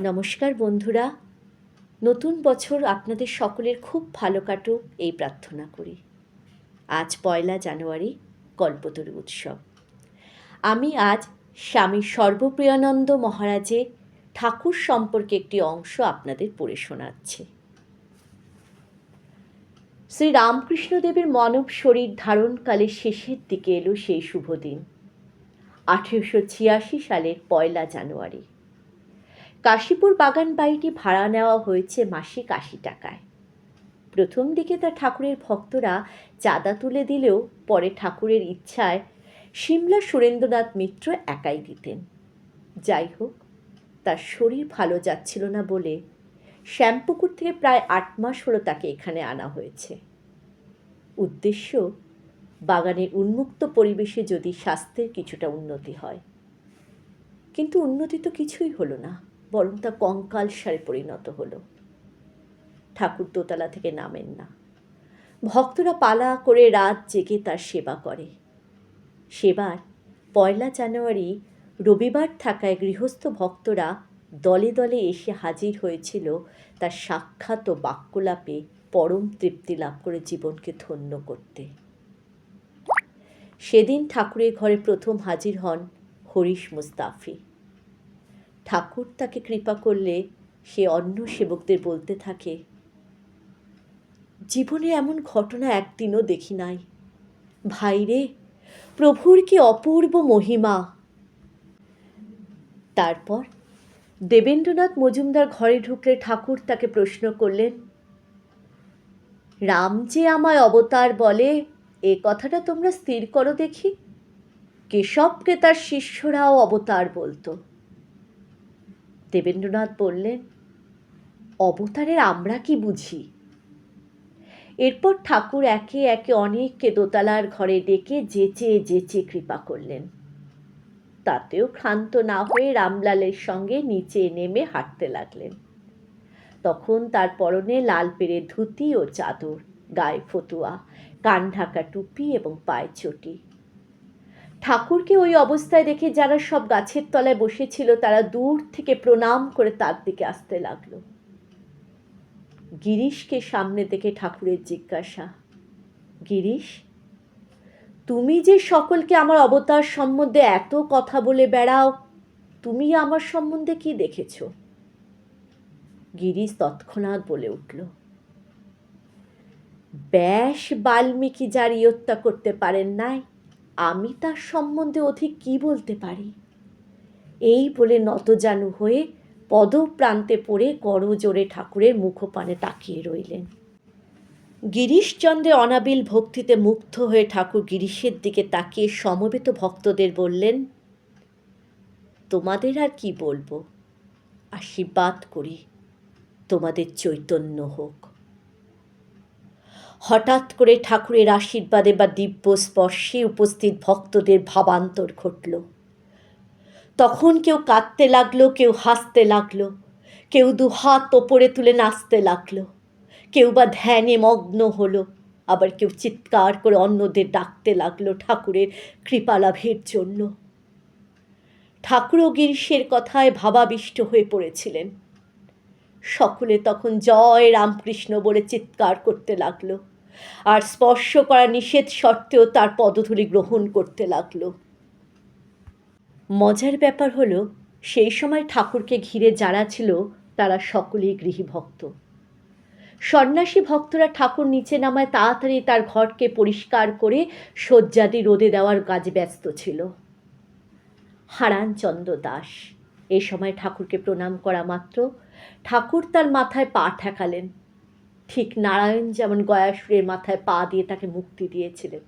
নমস্কার বন্ধুরা, নতুন বছর আপনাদের সকলের খুব ভালো কাটুক এই প্রার্থনা করি। আজ ১লা জানুয়ারি, কল্পতরু উৎসব। আমি আজ স্বামী সর্বপ্রিয়ানন্দ মহারাজের ঠাকুর সম্পর্কে একটি অংশ আপনাদের পড়ে শোনাচ্ছি। শ্রী রামকৃষ্ণদেবের মানব শরীর ধারণকালে শেষের দিকে এলো সেই শুভ দিন, ১৮৮৬ সালের ১লা জানুয়ারি। কাশীপুর বাগান বাড়িটি ভাড়া নেওয়া হয়েছে মাসিক ৮০ টাকায়। প্রথম দিকে তা ঠাকুরের ভক্তরা চাঁদা তুলে দিলেও পরে ঠাকুরের ইচ্ছায় সিমলা সুরেন্দ্রনাথ মিত্র একাই দিতেন। যাই হোক, তার শরীর ভালো যাচ্ছিল না বলে শ্যামপুকুর থেকে প্রায় ৮ মাস হলো তাকে এখানে আনা হয়েছে। উদ্দেশ্য, বাগানের উন্মুক্ত পরিবেশে যদি স্বাস্থ্যের কিছুটা উন্নতি হয়। কিন্তু উন্নতি তো কিছুই হলো না, বরং তা কঙ্কালসারে পরিণত হলো। ঠাকুর দোতলা থেকে নামেন না। ভক্তরা পালা করে রাত জেগে তার সেবা করে। সেবার ১লা জানুয়ারি রবিবার থাকায় গৃহস্থ ভক্তরা দলে দলে এসে হাজির হয়েছিল তার সাক্ষাৎ ও বাক্যলাপে পরম তৃপ্তি লাভ করে জীবনকে ধন্য করতে। সেদিন ঠাকুরের ঘরে প্রথম হাজির হন হরিশ মুস্তাফি। ঠাকুর তাকে কৃপা করলে সে অন্য সেবকদের বলতে থাকে, জীবনে এমন ঘটনা একদিনও দেখি নাই। ভাইরে, প্রভুর কি অপূর্ব মহিমা। তারপর দেবেন্দ্রনাথ মজুমদার ঘরে ঢুকলে ঠাকুর তাকে প্রশ্ন করলেন, রাম যে আমায় অবতার বলে, এ কথাটা তোমরা স্থির করো দেখি। কেশবকে তার শিষ্যরাও অবতার বলতো। দেবেন্দ্রনাথ বললেন, অবতারের আমরা কি বুঝি। এরপর ঠাকুর একে একে অনেককে দোতলার ঘরে ডেকে যেচে যেচে কৃপা করলেন। তাতেও ক্ষান্ত না হয়ে রামলালের সঙ্গে নিচে নেমে হাঁটতে লাগলেন। তখন তার পরনে লাল পেড়ে ধুতি ও চাদর, গায়ে ফতুয়া, কান ঢাকা টুপি এবং পায়ে চটি। ঠাকুরকে ওই অবস্থায় দেখে যারা সব গাছের তলায় বসেছিল তারা দূর থেকে প্রণাম করে তার দিকে আসতে লাগলো। গিরিশকে সামনে দেখে ঠাকুরের জিজ্ঞাসা, গিরিশ, তুমি যে সকলকে আমার অবতার সম্বন্ধে এত কথা বলে বেড়াও, তুমি আমার সম্বন্ধে কি দেখেছ? গিরিশ তৎক্ষণাৎ বলে উঠল, ব্যাস বাল্মীকি যার ইয়ত্তা করতে পারেন নাই, আমি তার সম্বন্ধে অধিক কি বলতে পারি। এই বলে নতজানু হয়ে পদপ্রান্তে পড়ে করজোড়ে ঠাকুরের মুখপানে তাকিয়ে রইলেন। গিরিশচন্দ্রের অনাবিল ভক্তিতে মুগ্ধ হয়ে ঠাকুর গিরিশের দিকে তাকিয়ে সমবেত ভক্তদের বললেন, তোমাদের আর কি বলবো, আশীর্বাদ করি তোমাদের চৈতন্য হোক। হঠাৎ করে ঠাকুরের আশীর্বাদে বা দিব্য স্পর্শে উপস্থিত ভক্তদের ভাবান্তর ঘটল। তখন কেউ কাঁদতে লাগলো, কেউ হাসতে লাগলো, কেউ দুহাত ওপরে তুলে নাচতে লাগলো, কেউ বা ধ্যানে মগ্ন হলো, আবার কেউ চিৎকার করে অন্যদের ডাকতে লাগলো ঠাকুরের কৃপালাভের জন্য। ঠাকুরও গিরিশের কথায় ভাবাবিষ্ট হয়ে পড়েছিলেন। সকলে তখন জয় রামকৃষ্ণ বলে চিৎকার করতে লাগলো, আর স্পর্শ করা নিষেধ সত্ত্বেও তার পদধূলি গ্রহণ করতে লাগলো। মজার ব্যাপার হলো, সেই সময় ঠাকুরকে ঘিরে যারা ছিল তারা সকলেই গৃহীভক্ত। সন্ন্যাসী ভক্তরা ঠাকুর নিচে নামায় তাড়াতাড়ি তার ঘরকে পরিষ্কার করে শয্যাদি রোদে দেওয়ার কাজে ব্যস্ত ছিল। হারানচন্দ্র দাস এ সময় ঠাকুরকে প্রণাম করা মাত্র ঠাকুর তার মাথায় পা ঠেকালেন, ঠিক নারায়ণ যেমন গয়াসুরের মাথায় পা দিয়ে তাকে মুক্তি দিয়েছিলেন।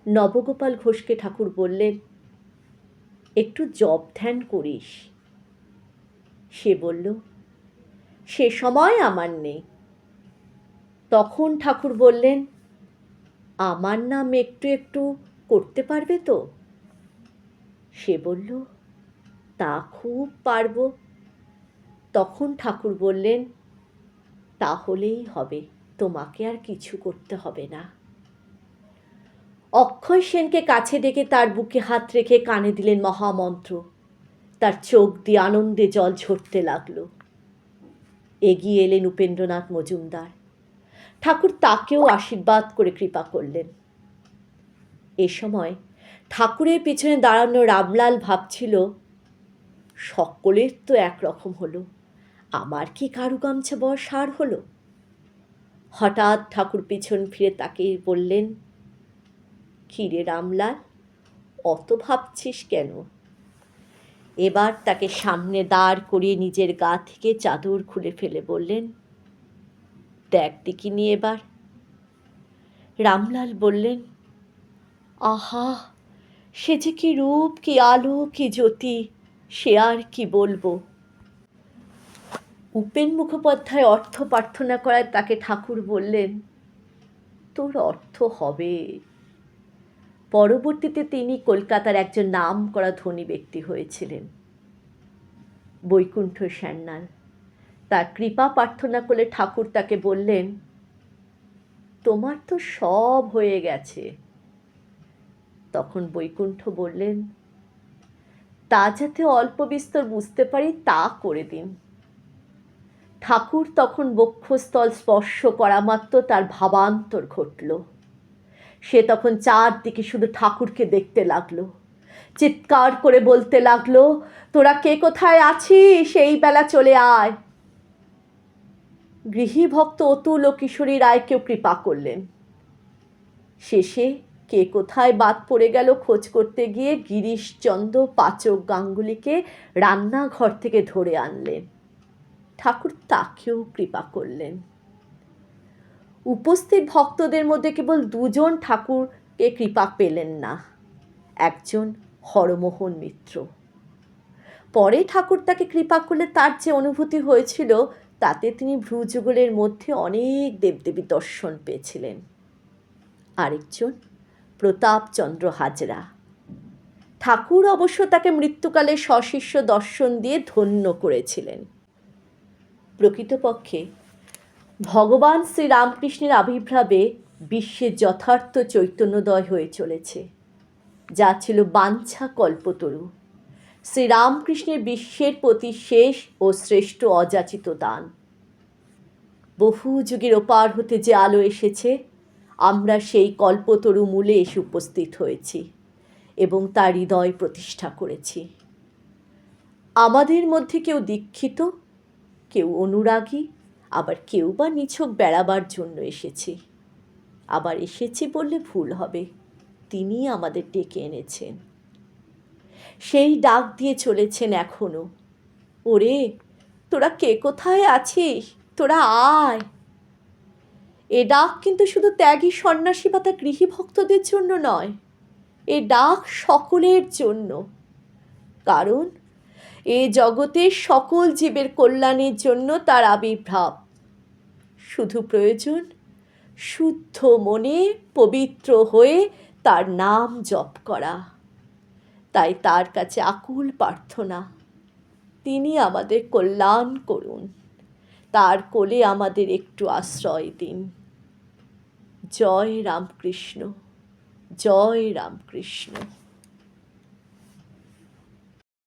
নবগোপাল ঘোষকে ঠাকুর বললেন, একটু জপ ধ্যান করিস। সে বলল, সে সময় আমার নেই। তখন ঠাকুর বললেন, আমার নাম একটু একটু করতে পারবে তো? সে বলল, তা খুব পারব। তখন ঠাকুর বললেন, তাহলেই হবে, তোমাকে আর কিছু করতে হবে না। অক্ষয় সেনকে কাছে ডেকে তার বুকে হাত রেখে কানে দিলেন মহামন্ত্র, তার চোখ দিয়ে আনন্দে জল ঝরতে লাগলো। এগিয়ে এলেন উপেন্দ্রনাথ মজুমদার। ঠাকুর তাকেও আশীর্বাদ করে কৃপা করলেন। এ সময় ঠাকুরের পিছনে দাঁড়ানো রামলাল ভাবছিল, সকলের তো একরকম হলো, আমার কি কারু গামছা বর সার হলো? হঠাৎ ঠাকুর পিছন ফিরে তাকে বললেন, কি রে রামলাল, অত ভাবছিস কেন? এবার তাকে সামনে দাঁড় করিয়ে নিজের গা থেকে চাদর খুলে ফেলে বললেন, দেখ দেখিনি এবার। রামলাল বললেন, আহা, সে যে কি রূপ, কি আলো, কি জ্যোতি, সে আর কি বলবো। উপেন মুখোপাধ্যায় অর্থ প্রার্থনা করায় তাকে ঠাকুর বললেন, তোর অর্থ হবে। পরবর্তীতে তিনি কলকাতার একজন নামকরা ধনী ব্যক্তি হয়েছিলেন। বৈকুণ্ঠ সান্যাল তার কৃপা প্রার্থনা করলে ঠাকুর তাকে বললেন, তোমার তো সব হয়ে গেছে। তখন বৈকুণ্ঠ বললেন, তা যাতে অল্প বিস্তর বুঝতে পারি তা করে দিন। ঠাকুর তখন বক্ষস্থল স্পর্শ করা মাত্র তার ভাবান্তর ঘটল। সে তখন চারদিকে শুধু ঠাকুরকে দেখতে লাগলো, চিৎকার করে বলতে লাগলো, তোরা কে কোথায় আছিস, এই বেলা চলে আয়। গৃহী ভক্ত অতুল ও কিশোরী রায়কেও কৃপা করলেন। শেষে কে কোথায় বাদ পড়ে গেল খোঁজ করতে গিয়ে গিরিশচন্দ্র পাচক গাঙ্গুলিকে রান্নাঘর থেকে ধরে আনলেন। ঠাকুর তাকেও কৃপা করলেন। উপস্থিত ভক্তদের মধ্যে কেবল দুজন ঠাকুরকে কৃপা পেলেন না, একজন হরমোহন মিত্র। পরে ঠাকুর তাকে কৃপা করলে তার যে অনুভূতি হয়েছিল, তাতে তিনি ভ্রুযুগলের মধ্যে অনেক দেবদেবী দর্শন পেয়েছিলেন। আরেকজন প্রতাপচন্দ্র হাজরা। ঠাকুর অবশ্য তাকে মৃত্যুকালে সশিষ্য দর্শন দিয়ে ধন্য করেছিলেন। প্রকৃতপক্ষে ভগবান শ্রীরামকৃষ্ণের আবির্ভাবে বিশ্বের যথার্থ চৈতন্যোদয় হয়ে চলেছে, যা ছিল বাঞ্ছা কল্পতরু, শ্রীরামকৃষ্ণের বিশ্বের প্রতি শেষ ও শ্রেষ্ঠ অযাচিত দান। বহু যুগের ওপার হতে যে আলো এসেছে, আমরা সেই কল্পতরু মূলে এসে উপস্থিত হয়েছি এবং তার হৃদয় প্রতিষ্ঠা করেছি। আমাদের মধ্যে কেউ দীক্ষিত, কেউ অনুরাগী, আবার কেউ বা নিছক বেড়াবার জন্য এসেছি। আবার এসেছি বললে ভুল হবে, তিনি আমাদের ডেকে এনেছেন। সেই ডাক দিয়ে চলেছেন এখনো, ওরে তোরা কে কোথায় আছিস, তোরা আয়। এ ডাক কিন্তু শুধু ত্যাগী সন্ন্যাসী বা তার গৃহী ভক্তদের জন্য নয়, এ ডাক সকলের জন্য। কারণ এ জগতের সকল জীবের কল্যাণের জন্য তার আবির্ভাব। শুধু প্রয়োজন শুদ্ধ মনে পবিত্র হয়ে তার নাম জপ করা। তাই তার কাছে আকুল প্রার্থনা, তিনি আমাদের কল্যাণ করুন, তার কোলে আমাদের একটু আশ্রয় দিন। জয় রামকৃষ্ণ, জয় রামকৃষ্ণ।